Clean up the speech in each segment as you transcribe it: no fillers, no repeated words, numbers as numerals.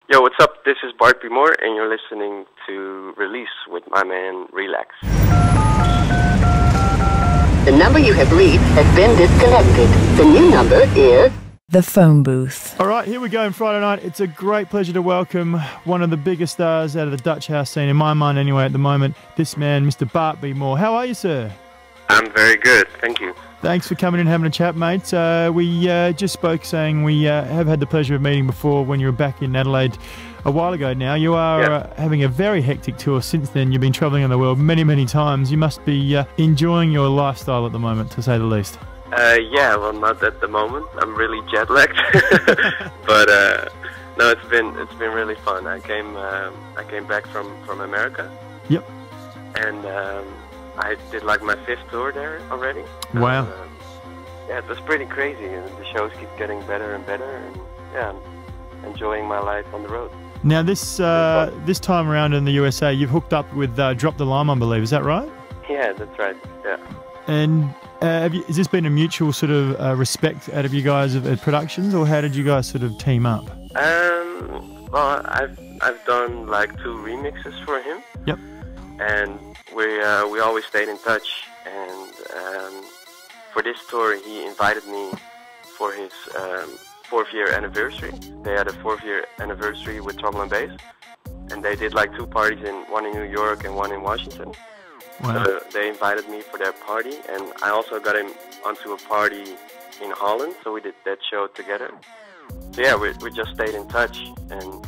Yo, what's up? This is Bartbmore, and you're listening to Release with my man Reelax. The number you have reached has been disconnected. The new number is... The phone booth. All right, here we go on Friday night. It's a great pleasure to welcome one of the biggest stars out of the Dutch house scene, in my mind anyway, at the moment, this man, Mr. Bartbmore. How are you, sir? I'm very good, thank you. Thanks for coming in and having a chat, mate. We just spoke saying we have had the pleasure of meeting before when you were back in Adelaide a while ago now. You are having a very hectic tour since then. You've been travelling on the world many, many times. You must be enjoying your lifestyle at the moment, to say the least. Yeah, well, not at the moment. I'm really jet lagged, but no, it's been really fun. I came back from America. Yep. And I did like my 5th tour there already. Wow. Yeah, it was pretty crazy. The shows keep getting better and better, and yeah, I'm enjoying my life on the road. Now this time around in the USA, you've hooked up with Drop the Lime, I believe. Is that right? Yeah, that's right. Yeah. And has this been a mutual sort of respect out of you guys at productions, or how did you guys sort of team up? Well, I've done like 2 remixes for him. Yep. And we always stayed in touch. And for this tour, he invited me for his 4th year anniversary. They had a 4th year anniversary with Trouble and Bass, and they did like 2 parties, one in New York and one in Washington. Wow. So they invited me for their party, and I also got him onto a party in Holland, so we did that show together. So yeah, we just stayed in touch, and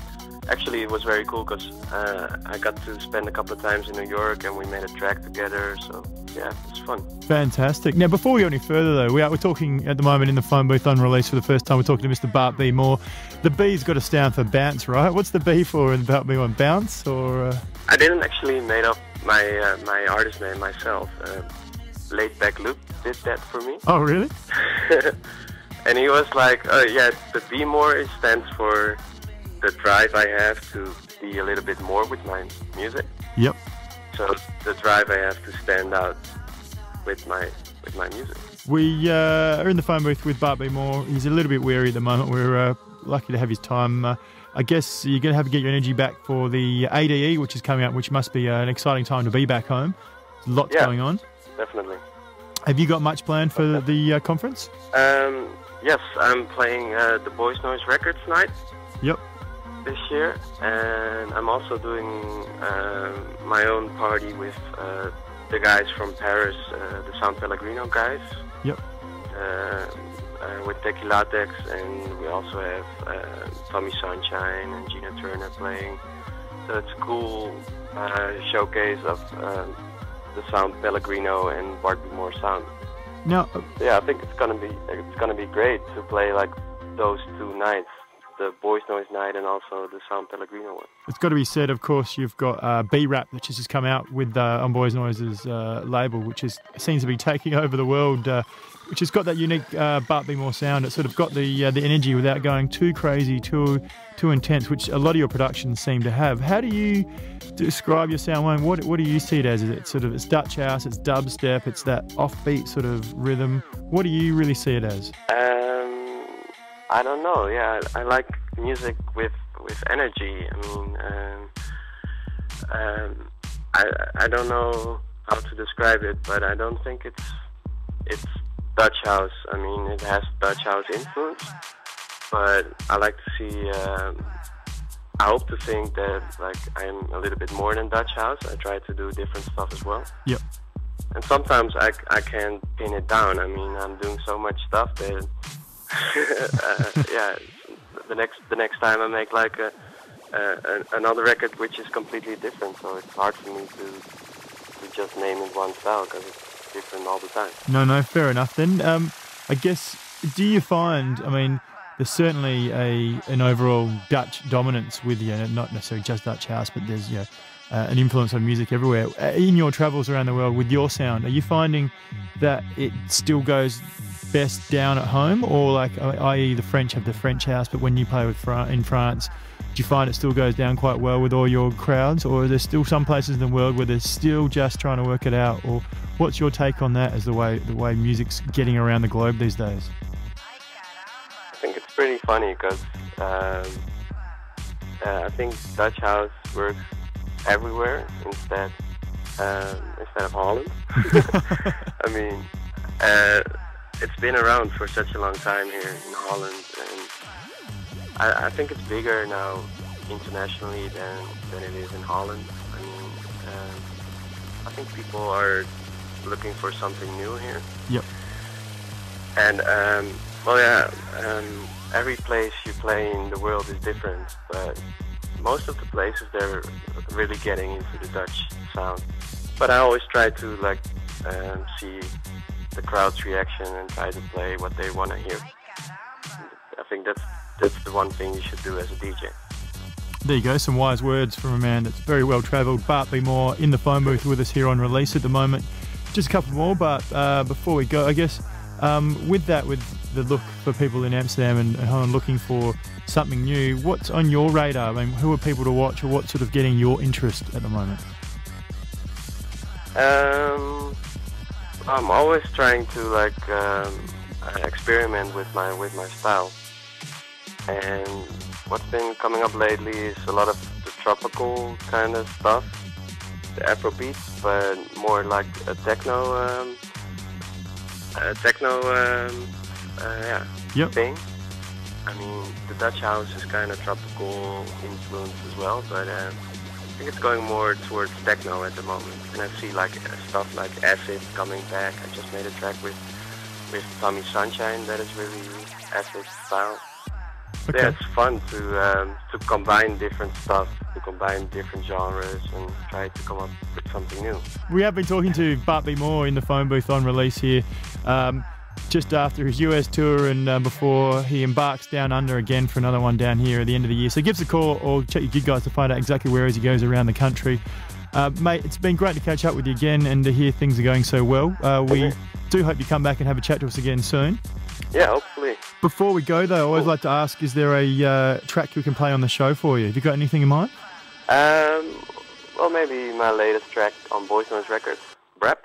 actually it was very cool because I got to spend a couple of times in New York, and we made a track together, so yeah, it was fun. Fantastic. Now, before we go any further though, we're talking at the moment in the phone booth on Release for the first time. We're talking to Mr. Bartbmore. The B's got to stand for bounce, right? What's the B for in Bartbmore? Bounce or? I didn't actually make up my artist name myself. Laid Back Luke did that for me. Oh, really? And he was like, yeah, the B more stands for the drive I have to be a little bit more with my music. Yep. So the drive I have to stand out with my music. We are in the phone booth with Bartbmore. He's a little bit weary at the moment. We're lucky to have his time. I guess you're going to have to get your energy back for the ADE, which is coming up, which must be an exciting time to be back home. There's lots going on. Definitely. Have you got much planned for the conference? Yes, I'm playing the Boys Noise Records night. Yep. This year, and I'm also doing my own party with the guys from Paris, the San Pellegrino guys. Yep. With Techie Latex, and we also have Tommy Sunshine and Gina Turner playing. So it's a cool showcase of the San Pellegrino and Bartbmore sound. Now, yeah, I think it's gonna be great to play like those 2 nights. The Boys Noise night and also the San Pellegrino one. It's got to be said, of course, you've got B-Rap, which has just come out with on Boys Noise's label, which seems to be taking over the world, which has got that unique Bartbmore sound. It's sort of got the energy without going too crazy, too intense, which a lot of your productions seem to have. How do you describe your sound, Wayne? What do you see it as? Is it sort of, it's Dutch house, it's dubstep, it's that offbeat sort of rhythm? What do you really see it as? I don't know. Yeah, I like music with energy. I mean, I don't know how to describe it, but I don't think it's Dutch house. I mean, it has Dutch house influence, but I like to see. I hope to think that like I'm a little bit more than Dutch house. I try to do different stuff as well. Yep. And sometimes I can't pin it down. I mean, I'm doing so much stuff that. Yeah, the next time I make like another record which is completely different, so it's hard for me to just name it one style because it's different all the time. No, fair enough then. I guess, do you find, I mean, there's certainly an overall Dutch dominance with, not necessarily just Dutch house, but there's an influence on music everywhere. In your travels around the world with your sound, are you finding that it still goes best down at home, or like, i.e. the French have the French house, but when you play in France, do you find it still goes down quite well with all your crowds, or are there still some places in the world where they're still just trying to work it out? Or what's your take on that as the way music's getting around the globe these days? I think it's pretty funny because I think Dutch house works everywhere instead of Holland. I mean, it's been around for such a long time here in Holland, and I think it's bigger now internationally than it is in Holland. I mean, I think people are looking for something new here. Yep. And every place you play in the world is different, but most of the places they're really getting into the Dutch sound. But I always try to see the crowd's reaction and try to play what they want to hear. I think that's the one thing you should do as a DJ. There you go, some wise words from a man that's very well travelled. Bartbmore in the phone booth with us here on Release at the moment. Just a couple more, but before we go, I guess with the look for people in Amsterdam and Holland looking for something new, what's on your radar? I mean, who are people to watch, or what's sort of getting your interest at the moment? I'm always trying to experiment with my style, and what's been coming up lately is a lot of the tropical kind of stuff, the Afro beats, but more like a techno thing. I mean, the Dutch house is kind of tropical influence as well, but I think it's going more towards techno at the moment. And I see stuff like acid coming back. I just made a track with Tommy Sunshine that is really acid style. Okay. Yeah, it's fun to combine different stuff, to combine different genres, and try to come up with something new. We have been talking to Bartbmore in the phone booth on Release here, just after his US tour and before he embarks down under again for another one down here at the end of the year. So give us a call or check your gig guys to find out exactly where he goes around the country. Mate, it's been great to catch up with you again and to hear things are going so well. We do hope you come back and have a chat to us again soon. Yeah, hopefully. Before we go, though, I always like to ask, is there a track we can play on the show for you? Have you got anything in mind? Well, maybe my latest track on Boys Noise Records, Brap.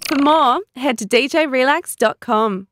For more, head to djrelax.com.